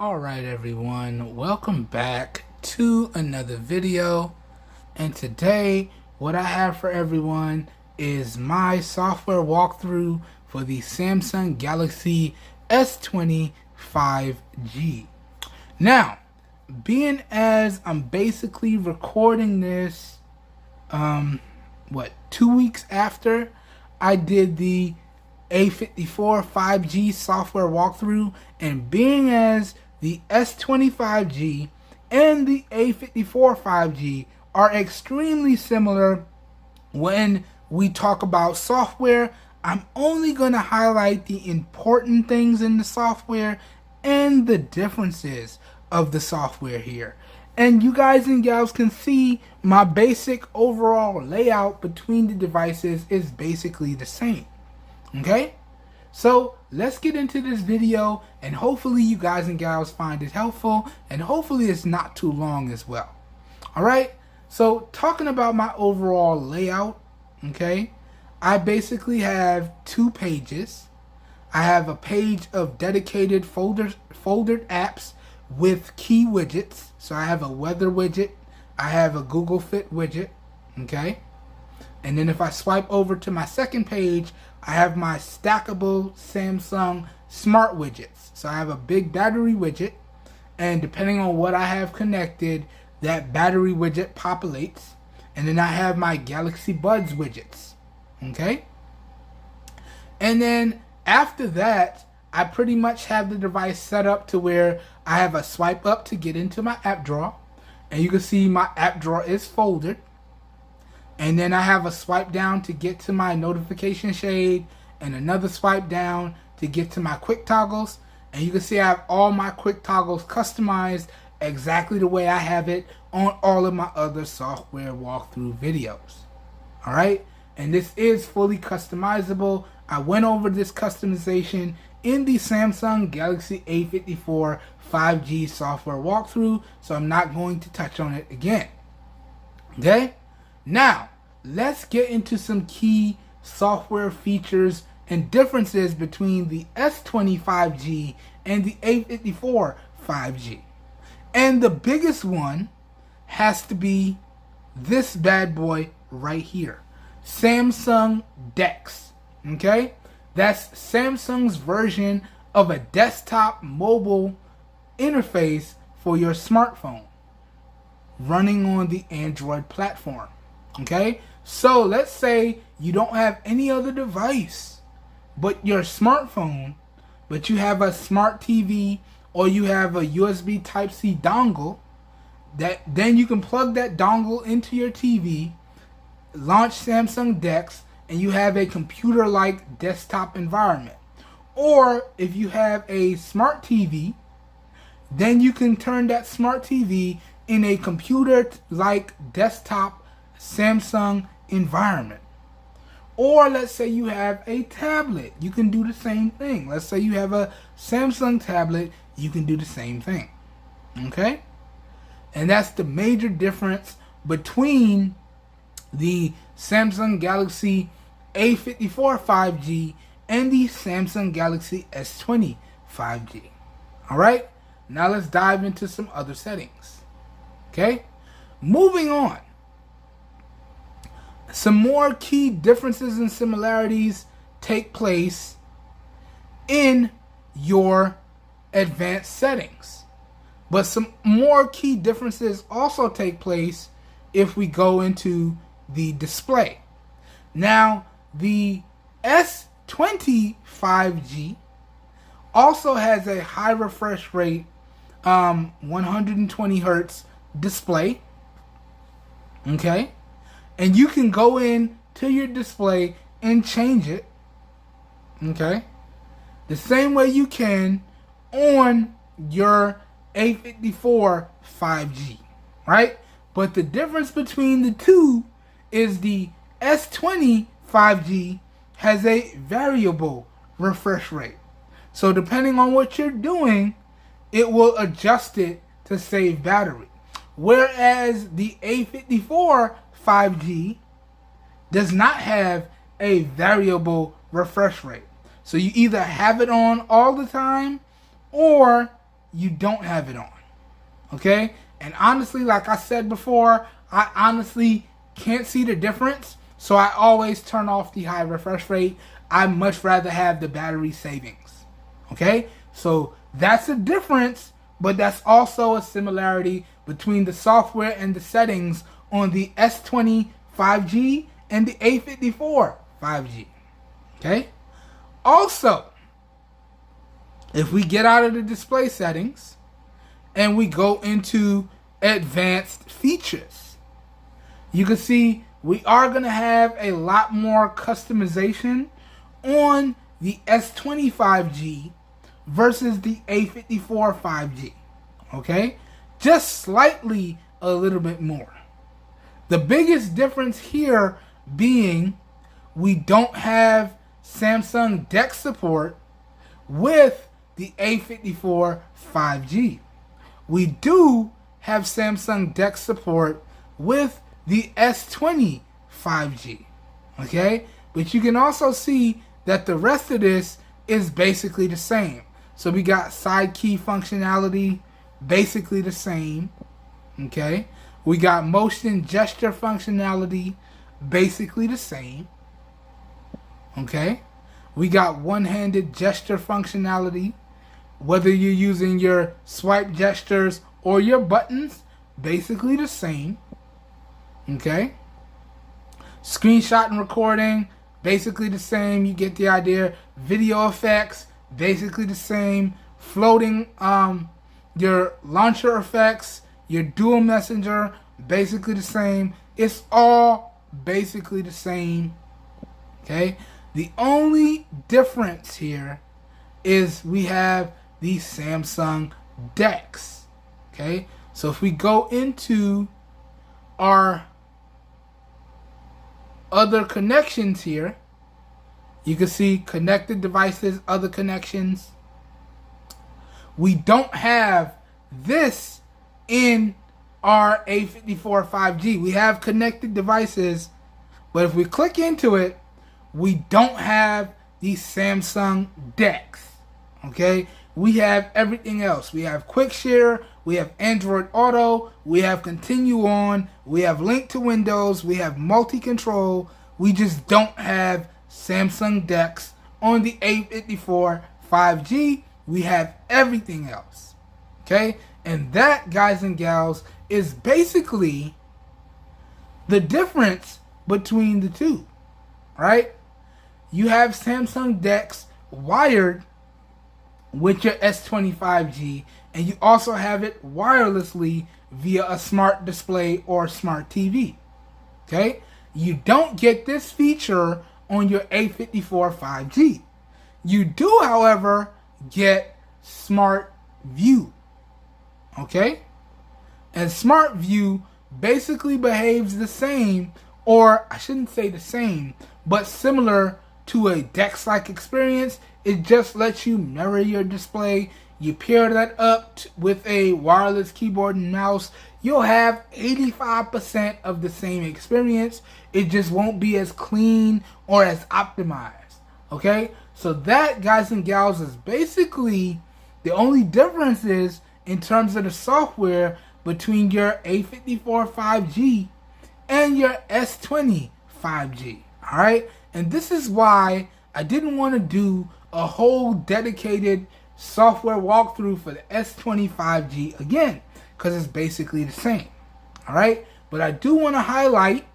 Alright everyone, welcome back to another video, and today what I have for everyone is my software walkthrough for the Samsung Galaxy S20 5G. Now, being as I'm basically recording this 2 weeks after I did the A54 5G software walkthrough, and being as the S20 5G and the A54 5G are extremely similar when we talk about software, I'm only going to highlight the important things in the software and the differences of the software here. And you guys and gals can see my basic overall layout between the devices is basically the same. Okay? So let's get into this video, and hopefully you guys and gals find it helpful, and hopefully it's not too long as well. Alright, so talking about my overall layout, okay, I basically have two pages. I have a page of dedicated foldered apps with key widgets. So I have a weather widget, I have a Google Fit widget, okay. And then if I swipe over to my second page, I have my stackable Samsung smart widgets. So I have a big battery widget, and depending on what I have connected, that battery widget populates. And then I have my Galaxy Buds widgets, okay? And then after that, I pretty much have the device set up to where I have a swipe up to get into my app drawer. And you can see my app drawer is folded. And then I have a swipe down to get to my notification shade, and another swipe down to get to my quick toggles. And you can see I have all my quick toggles customized exactly the way I have it on all of my other software walkthrough videos. Alright, and this is fully customizable. I went over this customization in the Samsung Galaxy A54 5G software walkthrough, so I'm not going to touch on it again. Okay? Now, let's get into some key software features and differences between the S20 5G and the A54 5G. And the biggest one has to be this bad boy right here, Samsung DeX. Okay? That's Samsung's version of a desktop mobile interface for your smartphone running on the Android platform. Okay, so let's say you don't have any other device but your smartphone, but you have a smart TV or you have a USB Type-C dongle, then you can plug that dongle into your TV, launch Samsung DeX, and you have a computer-like desktop environment. Or if you have a smart TV, then you can turn that smart TV in a computer-like desktop Samsung environment. Or let's say you have a tablet, you can do the same thing. Let's say you have a Samsung tablet, you can do the same thing. Okay? And that's the major difference between the Samsung Galaxy A54 5G and the Samsung Galaxy S20 5G. Alright? Now let's dive into some other settings. Okay? Moving on. Some more key differences and similarities take place in your advanced settings. But some more key differences also take place if we go into the display. Now, the S20 5G also has a high refresh rate, 120 Hertz display. Okay? And you can go in to your display and change it. Okay? The same way you can on your A54 5G. Right? But the difference between the two is the S20 5G has a variable refresh rate. So depending on what you're doing, it will adjust it to save battery. Whereas the A54 5G does not have a variable refresh rate. So you either have it on all the time or you don't have it on. Okay? And honestly, like I said before, I honestly can't see the difference. So I always turn off the high refresh rate. I much rather have the battery savings. Okay? So that's a difference, but that's also a similarity between the software and the settings on the S20 5G and the A54 5G. Okay? Also, if we get out of the display settings and we go into advanced features, you can see we are going to have a lot more customization on the S20 5G versus the A54 5G. Okay? Just slightly a little bit more. The biggest difference here being we don't have Samsung DeX support with the A54 5G. We do have Samsung DeX support with the S20 5G. Okay? But you can also see that the rest of this is basically the same. So we got side key functionality, basically the same. Okay? We got motion gesture functionality, basically the same. Okay? We got one-handed gesture functionality, whether you're using your swipe gestures or your buttons, basically the same. Okay? Screenshot and recording, basically the same. You get the idea. Video effects, basically the same. Floating, your launcher effects, your dual messenger, basically the same. It's all basically the same. Okay? The only difference here is we have the Samsung DeX. Okay? So if we go into our other connections here, you can see connected devices, other connections. We don't have this in our A54 5G. We have connected devices, but if we click into it, we don't have the Samsung DeX. Okay? We have everything else. We have Quick Share, we have Android Auto, we have Continue On, we have Link to Windows, we have Multi-Control. We just don't have Samsung DeX on the A54 5G. We have everything else. Okay? And that, guys and gals, is basically the difference between the two. Right? You have Samsung DeX wired with your S20 5G, and you also have it wirelessly via a smart display or smart TV. Okay? You don't get this feature on your A54 5G. You do, however, get Smart View. Okay? And Smart View basically behaves the same, or I shouldn't say the same, but similar to a DeX-like experience. It just lets you mirror your display. You pair that up with a wireless keyboard and mouse. You'll have 85% of the same experience. It just won't be as clean or as optimized. Okay? So that, guys and gals, is basically the only difference is in terms of the software between your A54 5G and your S20 5G. Alright? And this is why I didn't want to do a whole dedicated software walkthrough for the S20 5G again, because it's basically the same. Alright? But I do want to highlight,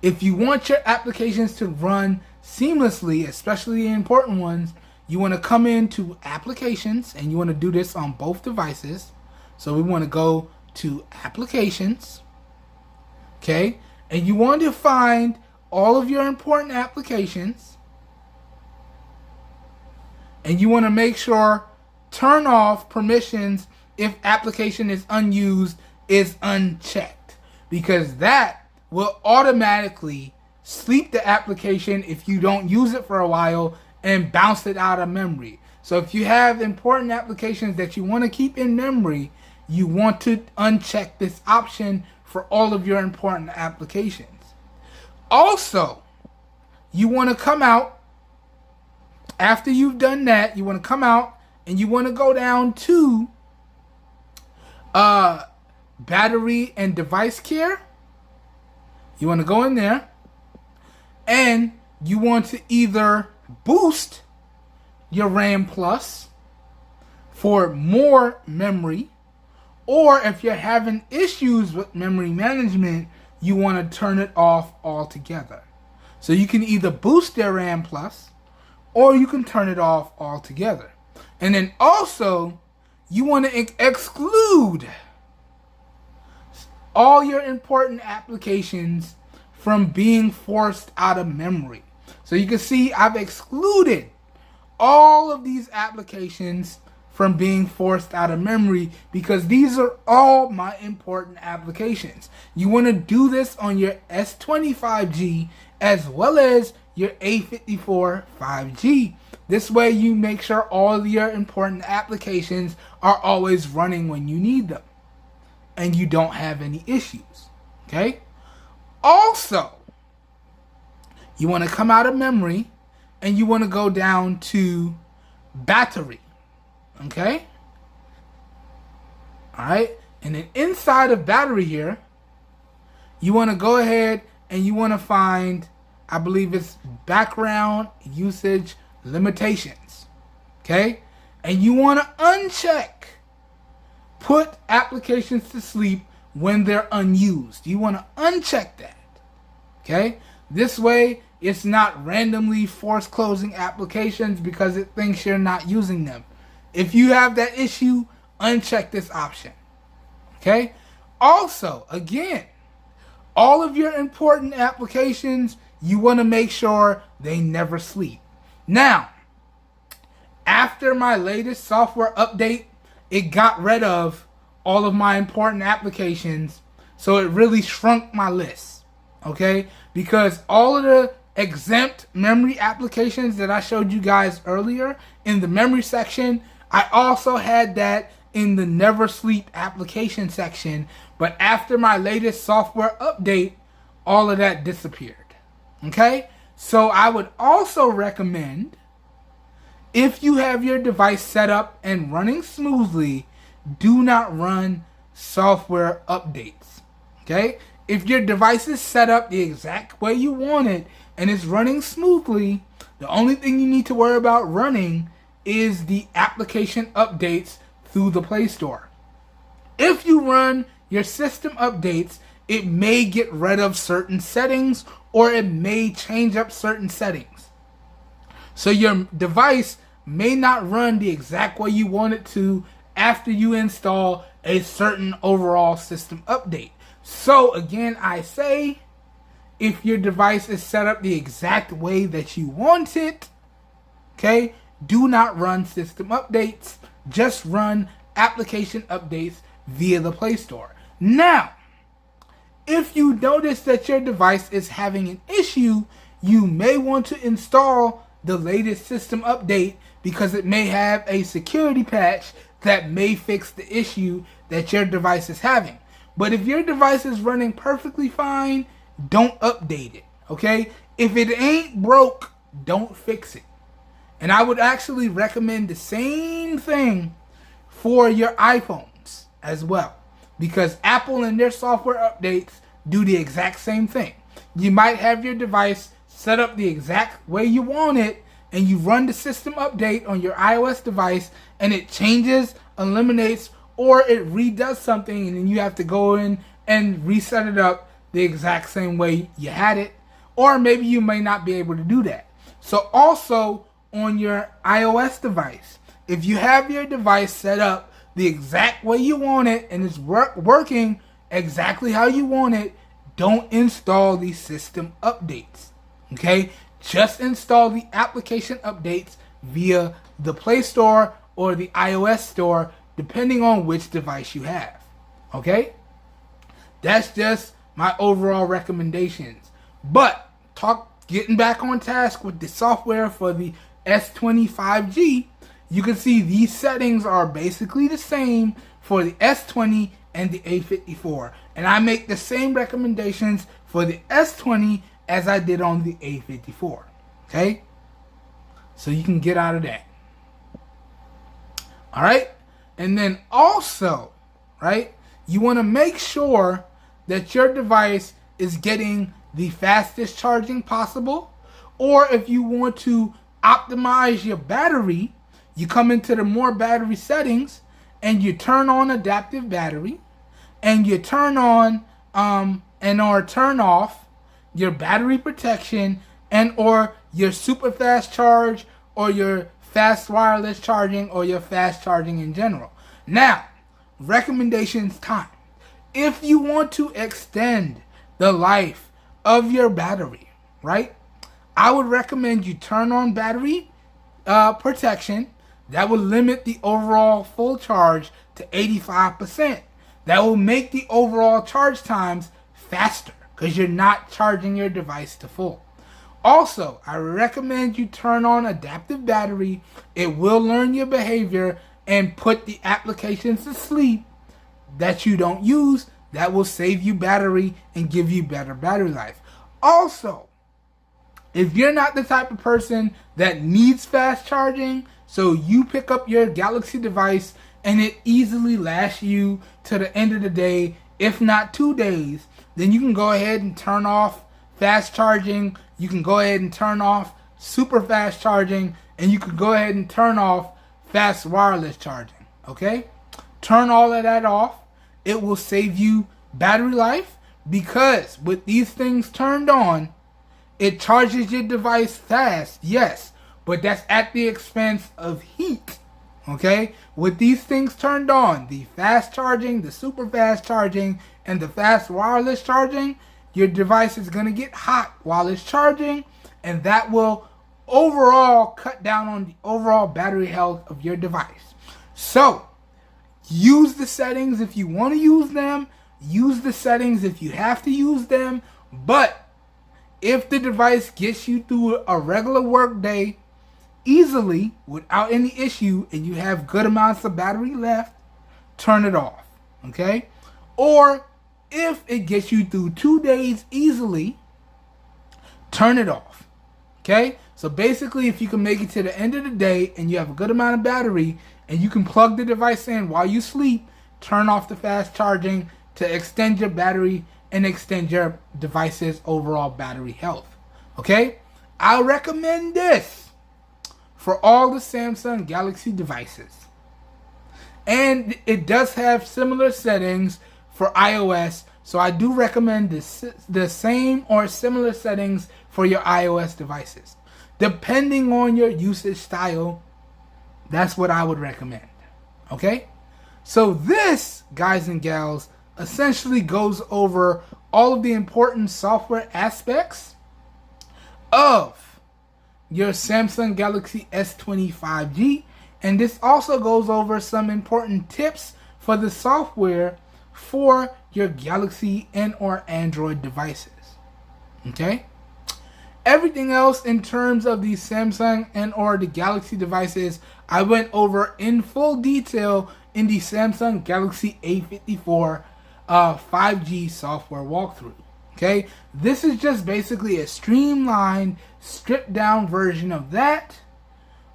if you want your applications to run seamlessly, especially the important ones, you want to come into applications, and you want to do this on both devices. So we want to go to applications. Okay? And you want to find all of your important applications, and you want to make sure turn off permissions if application is unused is unchecked, because that will automatically sleep the application if you don't use it for a while and bounce it out of memory. So if you have important applications that you want to keep in memory, you want to uncheck this option for all of your important applications. Also, you want to come out, after you've done that, you want to come out and you want to go down to battery and device care. You want to go in there, and you want to either boost your RAM Plus for more memory, or if you're having issues with memory management, you want to turn it off altogether. So you can either boost your RAM Plus, or you can turn it off altogether. And then also, you want to exclude all your important applications from being forced out of memory. So you can see I've excluded all of these applications from being forced out of memory because these are all my important applications. You want to do this on your S20 5G as well as your A54 5G. This way you make sure all of your important applications are always running when you need them and you don't have any issues. Okay? Also, you want to come out of memory and you want to go down to battery. Okay? Alright? And then inside of battery here, you want to go ahead and you want to find, I believe it's background usage limitations. Okay? And you want to uncheck put applications to sleep when they're unused. You want to uncheck that. Okay? This way, it's not randomly force closing applications because it thinks you're not using them. If you have that issue, uncheck this option. Okay? Also, again, all of your important applications, you want to make sure they never sleep. Now, after my latest software update, it got rid of all of my important applications, so it really shrunk my list. Okay? Because all of the exempt memory applications that I showed you guys earlier in the memory section, I also had that in the never sleep application section, but after my latest software update, all of that disappeared. Okay? So I would also recommend, if you have your device set up and running smoothly, do not run software updates. Okay? If your device is set up the exact way you want it and it's running smoothly, the only thing you need to worry about running is the application updates through the Play Store. If you run your system updates, it may get rid of certain settings or it may change up certain settings. So your device may not run the exact way you want it to after you install a certain overall system update. So again, I say, if your device is set up the exact way that you want it, okay, do not run system updates. Just run application updates via the Play Store. Now, if you notice that your device is having an issue, you may want to install the latest system update because it may have a security patch that may fix the issue that your device is having. But if your device is running perfectly fine, don't update it, okay? If it ain't broke, don't fix it. And I would actually recommend the same thing for your iPhones as well, because Apple and their software updates do the exact same thing. You might have your device set up the exact way you want it, and you run the system update on your iOS device, and it changes, eliminates, or it redoes something, and then you have to go in and reset it up the exact same way you had it. Or maybe you may not be able to do that. So also on your iOS device, if you have your device set up the exact way you want it and it's working exactly how you want it, don't install these system updates. Okay? Just install the application updates via the Play Store or the iOS Store, depending on which device you have. Okay? That's just my overall recommendations. But getting back on task with the software for the S20 5G, you can see these settings are basically the same for the S20 and the A54. And I make the same recommendations for the S20 as I did on the A54. Okay? So you can get out of that. All right. And then also, right, you want to make sure that your device is getting the fastest charging possible. Or if you want to optimize your battery, you come into the more battery settings and you turn on adaptive battery, and you turn on and or turn off your battery protection and or your super fast charge or your fast wireless charging or your fast charging in general. Now, recommendations time. If you want to extend the life of your battery, right, I would recommend you turn on battery protection. That will limit the overall full charge to 85%. That will make the overall charge times faster because you're not charging your device to full. Also, I recommend you turn on adaptive battery. It will learn your behavior and put the applications to sleep that you don't use. That will save you battery and give you better battery life. Also, if you're not the type of person that needs fast charging, so you pick up your Galaxy device and it easily lasts you to the end of the day, if not 2 days, then you can go ahead and turn off fast charging. You can go ahead and turn off super fast charging, and you can go ahead and turn off fast wireless charging. Okay? Turn all of that off. It will save you battery life because with these things turned on, it charges your device fast, yes, but that's at the expense of heat. Okay? With these things turned on, the fast charging, the super fast charging, and the fast wireless charging, your device is going to get hot while it's charging, and that will overall cut down on the overall battery health of your device. So, use the settings if you want to use them. Use the settings if you have to use them. But if the device gets you through a regular work day easily without any issue and you have good amounts of battery left, turn it off. Okay? Or if it gets you through 2 days easily, turn it off. Okay? So basically, if you can make it to the end of the day and you have a good amount of battery and you can plug the device in while you sleep, turn off the fast charging to extend your battery and extend your device's overall battery health. Okay? I recommend this for all the Samsung Galaxy devices. And it does have similar settings for iOS, so I do recommend the same or similar settings for your iOS devices. Depending on your usage style, that's what I would recommend. Okay? So this, guys and gals, essentially goes over all of the important software aspects of your Samsung Galaxy S20 5G. And this also goes over some important tips for the software for your Galaxy and or Android devices. Okay? Everything else in terms of the Samsung and or the Galaxy devices, I went over in full detail in the Samsung Galaxy A54 5G software walkthrough. Okay? This is just basically a streamlined, stripped down version of that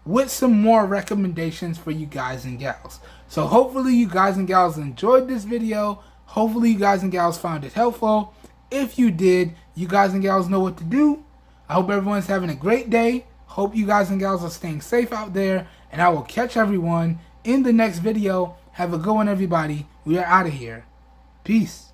with some more recommendations for you guys and gals. So hopefully you guys and gals enjoyed this video. Hopefully you guys and gals found it helpful. If you did, you guys and gals know what to do. I hope everyone's having a great day. Hope you guys and gals are staying safe out there. And I will catch everyone in the next video. Have a good one, everybody. We are out of here. Peace.